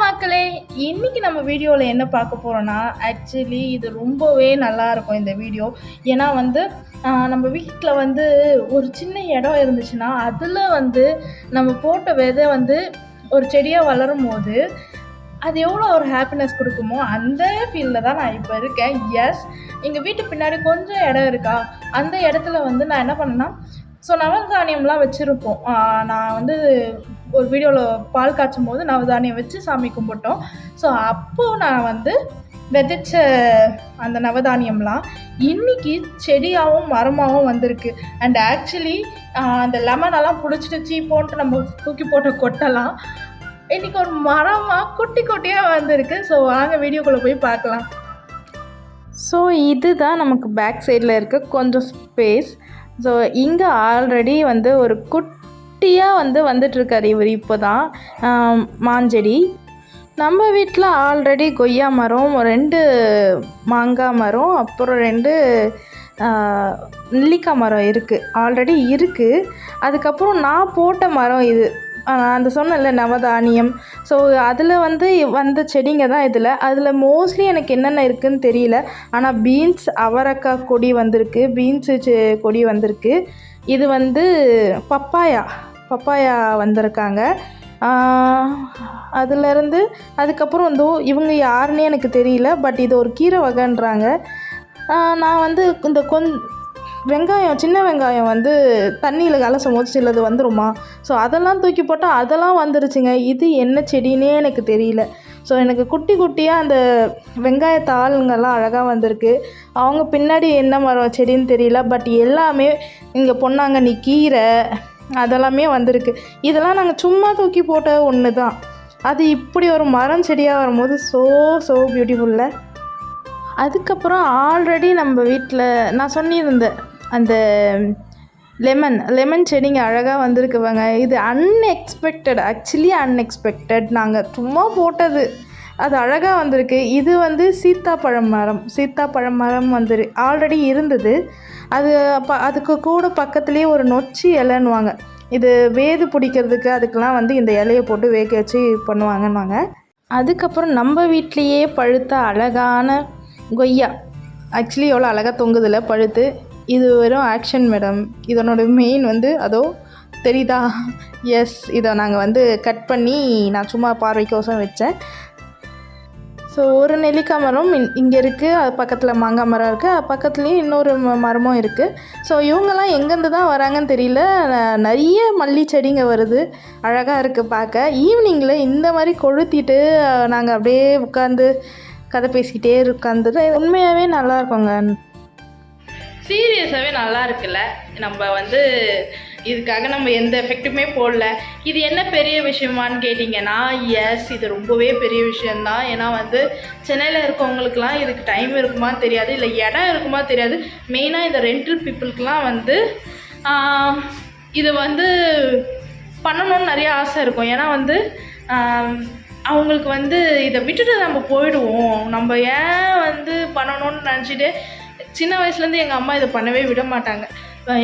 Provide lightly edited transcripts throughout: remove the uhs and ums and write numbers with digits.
மக்களே, இன்னைக்கு நம்ம வீடியோவில் என்ன பார்க்க போகிறோன்னா, ஆக்சுவலி இது ரொம்பவே நல்லாயிருக்கும் இந்த வீடியோ. ஏன்னா வந்து நம்ம வீட்டில் வந்து ஒரு சின்ன இடம் இருந்துச்சுன்னா அதில் வந்து நம்ம போட்ட விதை வந்து ஒரு செடியாக வளரும் போது அது எவ்வளோ ஒரு ஹாப்பினஸ் கொடுக்குமோ அந்த ஃபீல்டில் தான் நான் இப்போ இருக்கேன். எஸ், எங்கள் வீட்டு பின்னாடி கொஞ்சம் இடம் இருக்கா, அந்த இடத்துல வந்து நான் என்ன பண்ணேன்னா, ஸோ நவதானியம்லாம் வச்சுருப்போம். நான் வந்து ஒரு வீடியோவில் பால் காய்ச்சும் போது நவதானியம் வச்சு சாமி கும்பிட்டோம். ஸோ அப்போது நான் வந்து விதைச்ச அந்த நவதானியம்லாம் இன்றைக்கி செடியாகவும் மரமாகவும் வந்திருக்கு. அண்ட் ஆக்சுவலி அந்த லெமனெல்லாம் பிடிச்சிட்டு சீப்போன்ட்டு நம்ம தூக்கி போட்ட கொட்டெல்லாம் இன்றைக்கி ஒரு மரமாக குட்டி குட்டியாக வந்திருக்கு. ஸோ வாங்க வீடியோக்குள்ளே போய் பார்க்கலாம். ஸோ இதுதான் நமக்கு பேக் சைடில் இருக்க கொஞ்சம் ஸ்பேஸ். ஸோ இங்கே ஆல்ரெடி வந்து ஒரு குட்டியாக வந்துட்டுருக்கார் இவர். இப்போ தான் மாஞ்செடி. நம்ம வீட்டில் ஆல்ரெடி கொய்யா மரம், 2 மாங்காய் மரம், அப்புறம் 2 நெல்லிக்காய் மரம் இருக்குது, ஆல்ரெடி இருக்குது. அதுக்கப்புறம் நான் போட்ட மரம் இது, அந்த சொன்னேன்ல நவதானியம். ஸோ அதில் வந்த செடிங்க தான் இதில். அதில் மோஸ்ட்லி எனக்கு என்னென்ன இருக்குதுன்னு தெரியல. ஆனால் பீன்ஸ், அவரைக்காய் கொடி வந்திருக்கு, பீன்ஸு கொடி வந்திருக்கு. இது வந்து பப்பாயா வந்திருக்காங்க. அதுலேருந்து அதுக்கப்புறம் இவங்க யாருன்னே எனக்கு தெரியல, பட் இது ஒரு கீரை வகைன்றாங்க. நான் வந்து இந்த வெங்காயம், சின்ன வெங்காயம் வந்து தண்ணியில் கலசும் போது சிலது வந்துருமா, ஸோ அதெல்லாம் தூக்கி போட்டால் அதெல்லாம் வந்துருச்சுங்க. இது என்ன செடின்னே எனக்கு தெரியல. ஸோ எனக்கு குட்டி குட்டியாக அந்த வெங்காயத்தாளுங்கெல்லாம் அழகாக வந்திருக்கு. அவங்க பின்னாடி என்ன மரம் செடின்னு தெரியல, பட் எல்லாமே இங்கே பொன்னாங்கண்ணி கீரை அதெல்லாமே வந்திருக்கு. இதெல்லாம் நாங்கள் சும்மா தூக்கி போட்ட ஒன்று தான். அது இப்படி ஒரு மரம் செடியாக வரும்போது ஸோ பியூட்டிஃபுல்ல. அதுக்கப்புறம் ஆல்ரெடி நம்ம வீட்டில் நான் சொல்லியிருந்தேன் அந்த லெமன் செடிங்க அழகாக வந்திருக்குவாங்க. இது அன்எக்ஸ்பெக்டட். நாங்கள் சும்மா போட்டது, அது அழகாக வந்திருக்கு. இது வந்து சீத்தாப்பழம் மரம் ஆல்ரெடி இருந்தது. அதுக்கு கூட பக்கத்துலேயே ஒரு நொச்சி இலைன்னுவாங்க, இது வேது பிடிக்கிறதுக்கு அதுக்கெலாம் இந்த இலையை போட்டு வேக வச்சு பண்ணுவாங்கன்னுவாங்க. அதுக்கப்புறம் நம்ம வீட்லேயே பழுத்த அழகான கொய்யா, ஆக்சுவலி எவ்வளோ அழகாக தொங்குதில்ல பழுத்து. இது வெறும் ஆக்ஷன் மேடம். இதனோட மெயின் அதோ தெரியுதா? எஸ், இதை நாங்கள் கட் பண்ணி நான் சும்மா பார்வைக்கோசம் வச்சேன். ஸோ ஒரு நெல்லிக்காய் மரம் இங்கே இருக்குது, அது பக்கத்தில் மாங்காய் மரம் இருக்குது, அது பக்கத்துலேயும் இன்னொரு மரமும் இருக்குது. ஸோ இவங்கெல்லாம் எங்கேருந்து தான் வராங்கன்னு தெரியல. நிறைய மல்லி செடிங்க வருது, அழகாக இருக்குது பார்க்க. ஈவினிங்கில் இந்த மாதிரி கொளுத்திட்டு நாங்கள் அப்படியே உட்காந்து கதை பேசிக்கிட்டே உட்காந்துட்டு உண்மையாகவே நல்லா இருக்குங்க. சீரியஸாகவே நல்லா இருக்குல்ல. நம்ம இதுக்காக நம்ம எந்த எஃபெக்ட்டுமே போடல. இது என்ன பெரிய விஷயமானு கேட்டிங்கன்னா, எஸ், இது ரொம்பவே பெரிய விஷயந்தான். ஏன்னா சென்னையில் இருக்கவங்களுக்குலாம் இதுக்கு டைம் இருக்குமான்னு தெரியாது, இல்லை இடம் இருக்குமா தெரியாது. மெயினாக இந்த ரெண்டல் பீப்புளுக்கெலாம் இது பண்ணணும்னு நிறைய ஆசை இருக்கும். ஏன்னா அவங்களுக்கு இதை விட்டுட்டு நம்ம போயிடுவோம், நம்ம ஏன் பண்ணணும்னு நினச்சிட்டு சின்ன வயசுலேருந்து எங்கள் அம்மா இதை பண்ணவே விட மாட்டாங்க.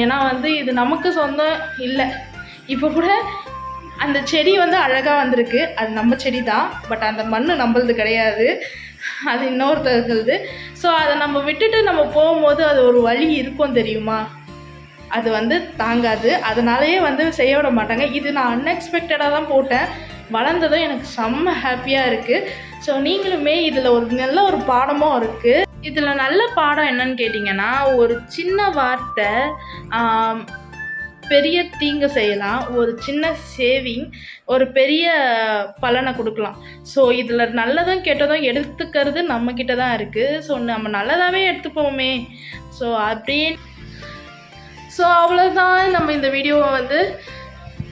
ஏன்னா இது நமக்கு சொந்தம் இல்லை. இப்போ கூட அந்த செடி அழகாக வந்திருக்கு, அது நம்ம செடி தான், பட் அந்த மண் நம்மளது கிடையாது, அது இன்னொருத்தருக்குது. ஸோ அதை நம்ம விட்டுட்டு நம்ம போகும்போது அது ஒரு வழி இருக்கும் தெரியுமா, அது தாங்காது. அதனாலேயே செய்ய விட மாட்டாங்க. இது நான் அன்எக்ஸ்பெக்டடாக தான் போட்டேன், வளர்ந்ததும் எனக்கு செம்ம ஹாப்பியாக இருக்குது. ஸோ நீங்களுமே இதில் ஒரு நல்ல ஒரு பாடமும் இருக்குது. இதில் நல்ல பாடம் என்னன்னு கேட்டிங்கன்னா, ஒரு சின்ன வார்த்தை பெரிய தீங்கு செய்யலாம், ஒரு சின்ன சேவிங் ஒரு பெரிய பலனை கொடுக்கலாம். ஸோ இதில் நல்லதும் கெட்டதும் எடுத்துக்கிறது நம்மக்கிட்ட தான் இருக்குது. ஸோ நம்ம நல்லதாகவே எடுத்துப்போமே. ஸோ அப்படியே அவ்வளோதான். நம்ம இந்த வீடியோவை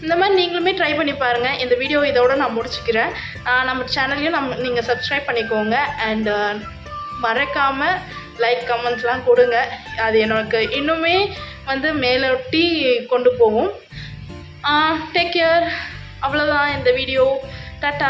இந்த மாதிரி நீங்களுமே ட்ரை பண்ணி பாருங்கள். இந்த வீடியோ இதோட நான் முடிச்சுக்கிறேன். நம்ம சேனல்லையும் நீங்கள் சப்ஸ்கிரைப் பண்ணிக்கோங்க. அண்ட் மறக்காமல் லைக் கமெண்ட்ஸ்லாம் கொடுங்க, அது எனக்கு இன்னுமே மேலொட்டி கொண்டு போகும். Take care. அவ்வளோதான் இந்த வீடியோ. டாட்டா.